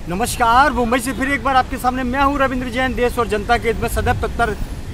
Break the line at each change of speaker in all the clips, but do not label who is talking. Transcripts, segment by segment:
नमस्कार। मुंबई से फिर एक बार आपके सामने मैं हूं रविंद्र जैन, देश और जनता के हित में सदैव तत्पर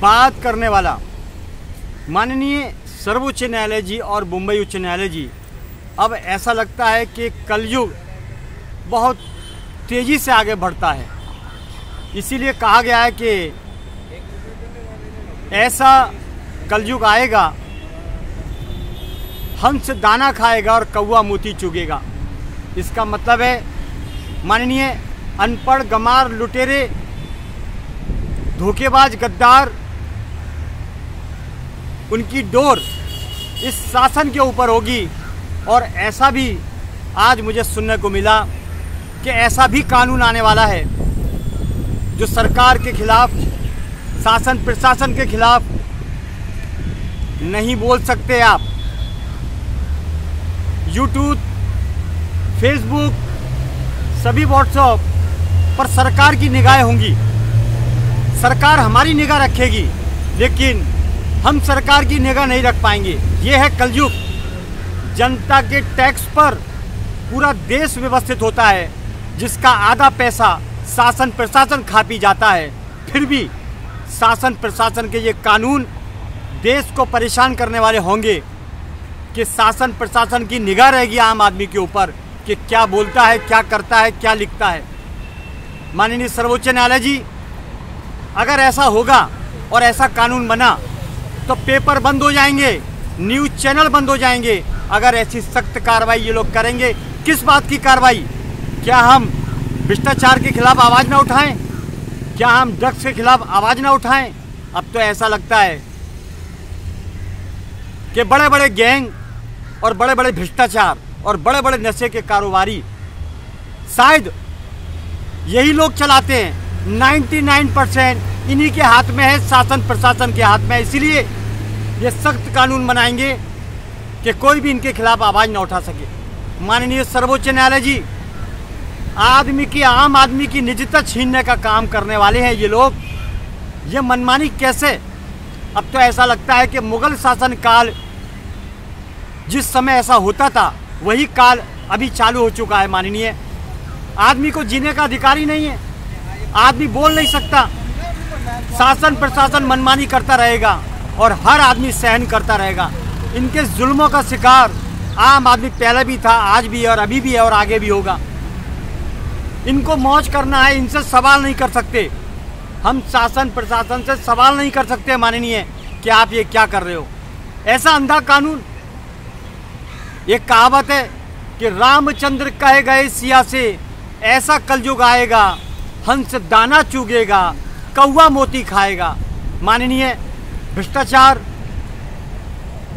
बात करने वाला। माननीय सर्वोच्च न्यायालय जी और मुंबई उच्च न्यायालय जी, अब ऐसा लगता है कि कलयुग बहुत तेज़ी से आगे बढ़ता है। इसीलिए कहा गया है कि ऐसा कलयुग आएगा, हंस दाना खाएगा और कौवा मोती चुगेगा। इसका मतलब है माननीय अनपढ़, गमार, लुटेरे, धोखेबाज, गद्दार, उनकी डोर इस शासन के ऊपर होगी। और ऐसा भी आज मुझे सुनने को मिला कि ऐसा भी कानून आने वाला है जो सरकार के खिलाफ, शासन प्रशासन के खिलाफ नहीं बोल सकते आप। यूट्यूब, फेसबुक, सभी व्हाट्सएप पर सरकार की निगाहें होंगी। सरकार हमारी निगाह रखेगी, लेकिन हम सरकार की निगाह नहीं रख पाएंगे। ये है कलयुग। जनता के टैक्स पर पूरा देश व्यवस्थित होता है, जिसका आधा पैसा शासन प्रशासन खा पी जाता है। फिर भी शासन प्रशासन के ये कानून देश को परेशान करने वाले होंगे कि शासन प्रशासन की निगाह रहेगी आम आदमी के ऊपर कि क्या बोलता है, क्या करता है, क्या लिखता है। माननीय सर्वोच्च न्यायालय जी, अगर ऐसा होगा और ऐसा कानून बना तो पेपर बंद हो जाएंगे, न्यूज़ चैनल बंद हो जाएंगे। अगर ऐसी सख्त कार्रवाई ये लोग करेंगे, किस बात की कार्रवाई? क्या हम भ्रष्टाचार के खिलाफ आवाज़ ना उठाएं? क्या हम ड्रग्स के खिलाफ आवाज़ ना उठाएं? अब तो ऐसा लगता है कि बड़े बड़े गैंग और बड़े बड़े भ्रष्टाचार और बड़े बड़े नशे के कारोबारी शायद यही लोग चलाते हैं। 99% इन्हीं के हाथ में है, शासन प्रशासन के हाथ में है। इसीलिए ये सख्त कानून बनाएंगे कि कोई भी इनके खिलाफ आवाज़ न उठा सके। माननीय सर्वोच्च न्यायालय जी, आम आदमी की निजता छीनने का काम करने वाले हैं ये लोग। ये मनमानी कैसे? अब तो ऐसा लगता है कि मुगल शासन काल जिस समय ऐसा होता था, वही काल अभी चालू हो चुका है। माननीय, आदमी को जीने का अधिकार ही नहीं है, आदमी बोल नहीं सकता। शासन प्रशासन मनमानी करता रहेगा और हर आदमी सहन करता रहेगा। इनके जुल्मों का शिकार आम आदमी पहले भी था, आज भी है और अभी भी है और आगे भी होगा। इनको मौज करना है, इनसे सवाल नहीं कर सकते। हम शासन प्रशासन से सवाल नहीं कर सकते माननीय कि आप ये क्या कर रहे हो। ऐसा अंधा कानून। एक कहावत है कि रामचंद्र कहे गए सिया से, ऐसा कलयुग आएगा, हंस दाना चुगेगा, कौवा मोती खाएगा। माननीय, भ्रष्टाचार,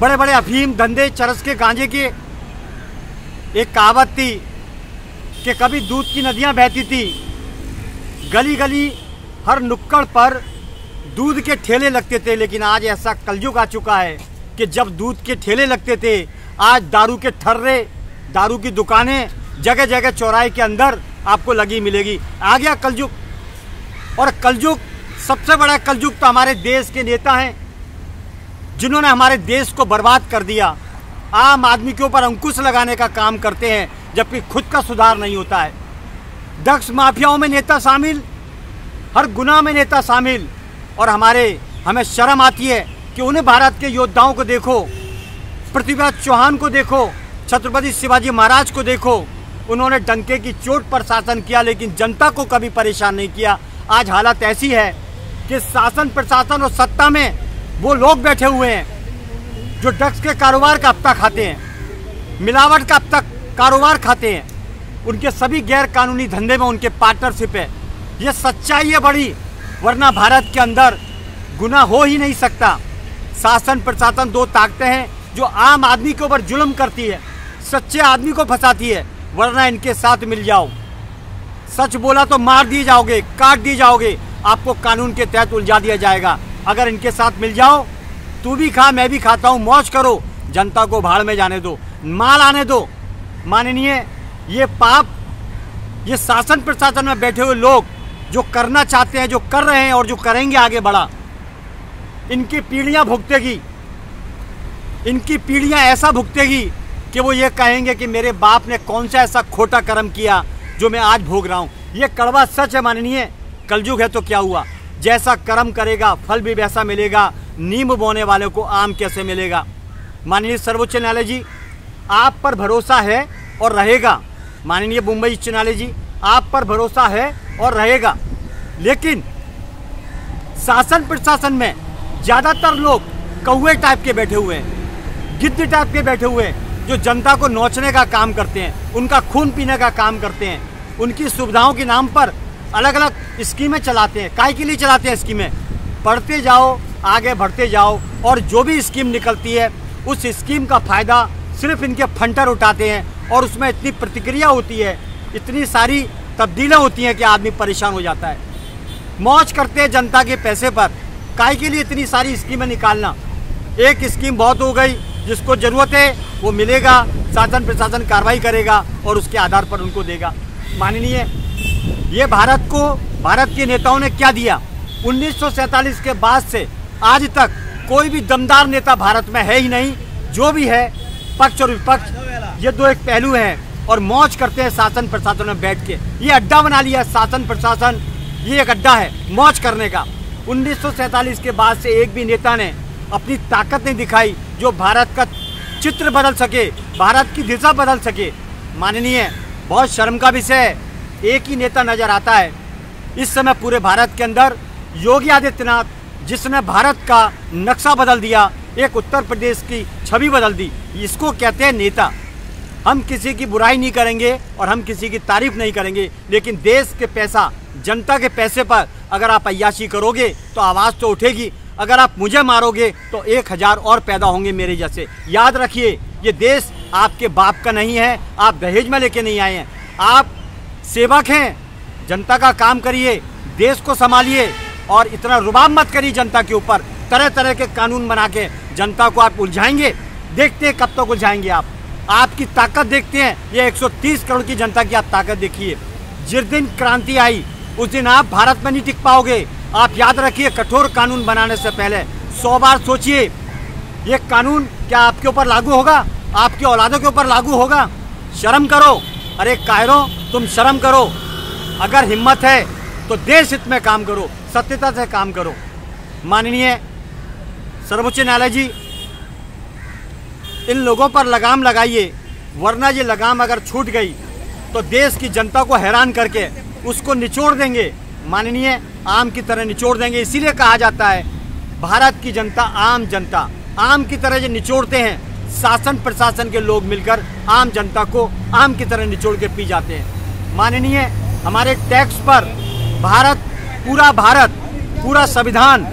बड़े बड़े अफीम धंधे, चरस के, गांजे के। एक कहावत थी कि कभी दूध की नदियां बहती थी, गली गली हर नुक्कड़ पर दूध के ठेले लगते थे। लेकिन आज ऐसा कलयुग आ चुका है कि जब दूध के ठेले लगते थे, आज दारू के ठर्रे, दारू की दुकानें जगह जगह चौराहे के अंदर आपको लगी मिलेगी। आ गया कलयुग। और कलयुग, सबसे बड़ा कलयुग तो हमारे देश के नेता हैं, जिन्होंने हमारे देश को बर्बाद कर दिया। आम आदमी के ऊपर अंकुश लगाने का काम करते हैं, जबकि खुद का सुधार नहीं होता है। ड्रग्स माफियाओं में नेता शामिल, हर गुनाह में नेता शामिल। और हमें शर्म आती है कि उन्हें भारत के योद्धाओं को देखो, पृथ्वीराज चौहान को देखो, छत्रपति शिवाजी महाराज को देखो। उन्होंने डंके की चोट पर शासन किया, लेकिन जनता को कभी परेशान नहीं किया। आज हालत ऐसी है कि शासन प्रशासन और सत्ता में वो लोग बैठे हुए हैं जो ड्रग्स के कारोबार का हफ्ता खाते हैं, मिलावट का हफ्ता कारोबार खाते हैं। उनके सभी गैर कानूनी धंधे में उनके पार्टनरशिप है। ये सच्चाई है बड़ी, वरना भारत के अंदर गुनाह हो ही नहीं सकता। शासन प्रशासन दो ताकतें हैं जो आम आदमी के ऊपर जुल्म करती है, सच्चे आदमी को फंसाती है। वरना इनके साथ मिल जाओ, सच बोला तो मार दिए जाओगे, काट दिए जाओगे, आपको कानून के तहत उलझा दिया जाएगा। अगर इनके साथ मिल जाओ, तू भी खा, मैं भी खाता हूँ, मौज करो, जनता को भाड़ में जाने दो, माल आने दो। माननीय, ये पाप, ये शासन प्रशासन में बैठे हुए लोग जो करना चाहते हैं, जो कर रहे हैं और जो करेंगे आगे बढ़ा, इनकी पीढ़ियां भुगतेगी। इनकी पीढ़ियां ऐसा भुगतेगी कि वो ये कहेंगे कि मेरे बाप ने कौन सा ऐसा खोटा कर्म किया जो मैं आज भोग रहा हूँ। ये कड़वा सच है माननीय, कलयुग है तो क्या हुआ, जैसा कर्म करेगा फल भी वैसा मिलेगा, नींब बोने वाले को आम कैसे मिलेगा। माननीय सर्वोच्च न्यायालय जी, आप पर भरोसा है और रहेगा। माननीय मुंबई उच्च न्यायालय जी, आप पर भरोसा है और रहेगा, लेकिन शासन प्रशासन में ज़्यादातर लोग कौवे टाइप के बैठे हुए हैं, गिद्ध टाइप के बैठे हुए हैं, जो जनता को नोचने का काम करते हैं, उनका खून पीने का काम करते हैं, उनकी सुविधाओं के नाम पर अलग अलग स्कीमें चलाते हैं। काहे के लिए चलाते हैं स्कीमें? पढ़ते जाओ, आगे बढ़ते जाओ, और जो भी स्कीम निकलती है उस स्कीम का फ़ायदा सिर्फ इनके फंटर उठाते हैं, और उसमें इतनी प्रतिक्रिया होती है, इतनी सारी तब्दीलियाँ होती हैं कि आदमी परेशान हो जाता है। मौज करते हैं जनता के पैसे पर। काहे के लिए इतनी सारी स्कीमें निकालना? एक स्कीम बहुत हो गई, जिसको ज़रूरत है वो मिलेगा, शासन प्रशासन कार्रवाई करेगा और उसके आधार पर उनको देगा। माननीय, ये भारत के नेताओं ने क्या दिया? 1947 के बाद से आज तक कोई भी दमदार नेता भारत में है ही नहीं। जो भी है, पक्ष और विपक्ष, ये दो एक पहलू हैं, और मौज करते हैं शासन प्रशासन में बैठ के। ये अड्डा बना लिया शासन प्रशासन, ये एक अड्डा है मौज करने का। 1947 के बाद से एक भी नेता ने अपनी ताकत नहीं दिखाई जो भारत का चित्र बदल सके, भारत की दिशा बदल सके। माननीय, बहुत शर्म का विषय है, एक ही नेता नजर आता है इस समय पूरे भारत के अंदर, योगी आदित्यनाथ, जिसने भारत का नक्शा बदल दिया, एक उत्तर प्रदेश की छवि बदल दी। इसको कहते हैं नेता। हम किसी की बुराई नहीं करेंगे और हम किसी की तारीफ नहीं करेंगे, लेकिन देश के पैसा, जनता के पैसे पर अगर आप अय्याशी करोगे तो आवाज़ तो उठेगी। अगर आप मुझे मारोगे तो 1000 और पैदा होंगे मेरे जैसे। याद रखिए, ये देश आपके बाप का नहीं है, आप दहेज में लेके नहीं आए हैं। आप सेवक हैं, जनता का काम करिए, देश को संभालिए, और इतना रुबाब मत करिए जनता के ऊपर। तरह तरह के कानून बना के जनता को आप उलझाएंगे, देखते हैं कब तक उलझाएंगे आप। आपकी ताकत देखते हैं, ये 130 करोड़ की जनता की आप ताकत देखिए। जिस दिन क्रांति आई उस दिन आप भारत में नहीं टिक पाओगे। आप याद रखिए, कठोर कानून बनाने से पहले 100 बार सोचिए, ये कानून क्या आपके ऊपर लागू होगा, आपकी औलादों के ऊपर लागू होगा? शर्म करो। अरे कायरों, तुम शर्म करो। अगर हिम्मत है तो देश हित में काम करो, सत्यता से काम करो। माननीय सर्वोच्च न्यायालय जी, इन लोगों पर लगाम लगाइए, वरना ये लगाम अगर छूट गई तो देश की जनता को हैरान करके उसको निचोड़ देंगे। माननीय, आम की तरह निचोड़ देंगे। इसीलिए कहा जाता है भारत की जनता आम की तरह ये निचोड़ते हैं। शासन प्रशासन के लोग मिलकर आम जनता को आम की तरह निचोड़ के पी जाते हैं। माननीय, हमारे टैक्स पर पूरा संविधान,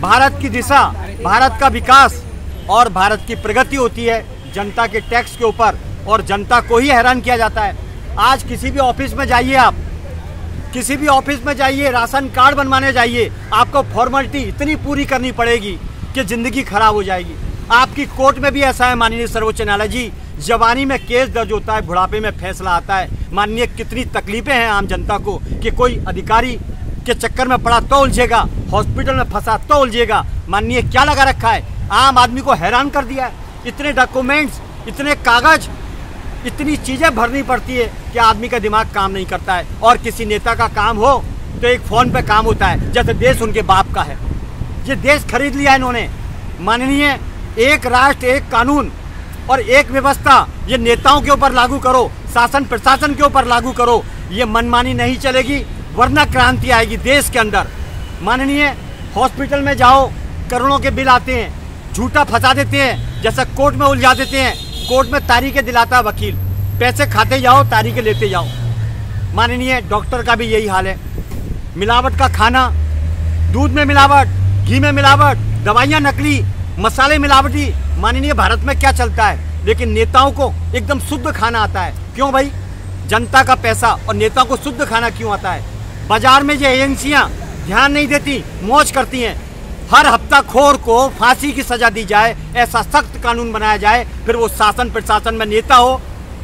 भारत की दिशा, भारत का विकास और भारत की प्रगति होती है जनता के टैक्स के ऊपर, और जनता को ही हैरान किया जाता है। आज किसी भी ऑफिस में जाइए, आप किसी भी ऑफिस में जाइए, राशन कार्ड बनवाने जाइए, आपको फॉर्मेलिटी इतनी पूरी करनी पड़ेगी कि ज़िंदगी खराब हो जाएगी। आपकी कोर्ट में भी ऐसा है माननीय सर्वोच्च न्यायालय जी, जवानी में केस दर्ज होता है, बुढ़ापे में फैसला आता है। माननीय, कितनी तकलीफें हैं आम जनता को कि कोई अधिकारी के चक्कर में पड़ा तो उलझेगा, हॉस्पिटल में फंसा तो उलझेगा। माननीय, क्या लगा रखा है? आम आदमी को हैरान कर दिया है। इतने डॉक्यूमेंट्स, इतने कागज, इतनी चीज़ें भरनी पड़ती है कि आदमी का दिमाग काम नहीं करता है। और किसी नेता का काम हो तो एक फ़ोन पे काम होता है, जैसे देश उनके बाप का है। ये देश खरीद लिया इन्होंने। माननीय, एक राष्ट्र एक कानून और एक व्यवस्था, ये नेताओं के ऊपर लागू करो, शासन प्रशासन के ऊपर लागू करो। ये मनमानी नहीं चलेगी, वरना क्रांति आएगी देश के अंदर। माननीय, हॉस्पिटल में जाओ, करोड़ों के बिल आते हैं, झूठा फंसा देते हैं, जैसा कोर्ट में उलझा देते हैं। कोर्ट में तारीखें दिलाता है वकील, पैसे खाते जाओ, तारीखें लेते जाओ। माननीय, डॉक्टर का भी यही हाल है। मिलावट का खाना, दूध में मिलावट, घी में मिलावट, दवाइयाँ नकली, मसाले मिलावटी। माननीय, भारत में क्या चलता है? लेकिन नेताओं को एकदम शुद्ध खाना आता है। क्यों भाई? जनता का पैसा और नेताओं को शुद्ध खाना क्यों आता है? बाजार में ये एजेंसियाँ ध्यान नहीं देती, मौज करती हैं। हर हफ्ताखोर को फांसी की सजा दी जाए, ऐसा सख्त कानून बनाया जाए, फिर वो शासन प्रशासन में नेता हो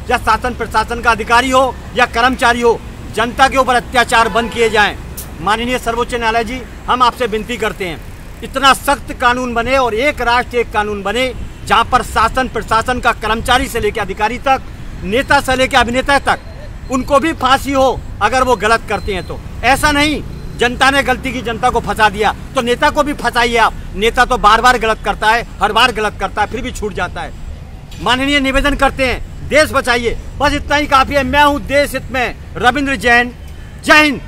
या शासन प्रशासन का अधिकारी हो या कर्मचारी हो, जनता के ऊपर अत्याचार बंद किए जाएं। माननीय सर्वोच्च न्यायालय जी, हम आपसे विनती करते हैं, इतना सख्त कानून बने और एक राष्ट्र एक कानून बने, जहाँ पर शासन प्रशासन का कर्मचारी से लेकर अधिकारी तक, नेता से लेकर अभिनेता तक उनको भी फांसी हो अगर वो गलत करते हैं तो। ऐसा नहीं जनता ने गलती की, जनता को फंसा दिया तो नेता को भी फंसाइए आप। नेता तो बार बार गलत करता है, हर बार गलत करता है, फिर भी छूट जाता है। माननीय निवेदन करते हैं, देश बचाइए। बस इतना ही काफी है। मैं हूं देश हित में रविंद्र जैन। जय हिंद।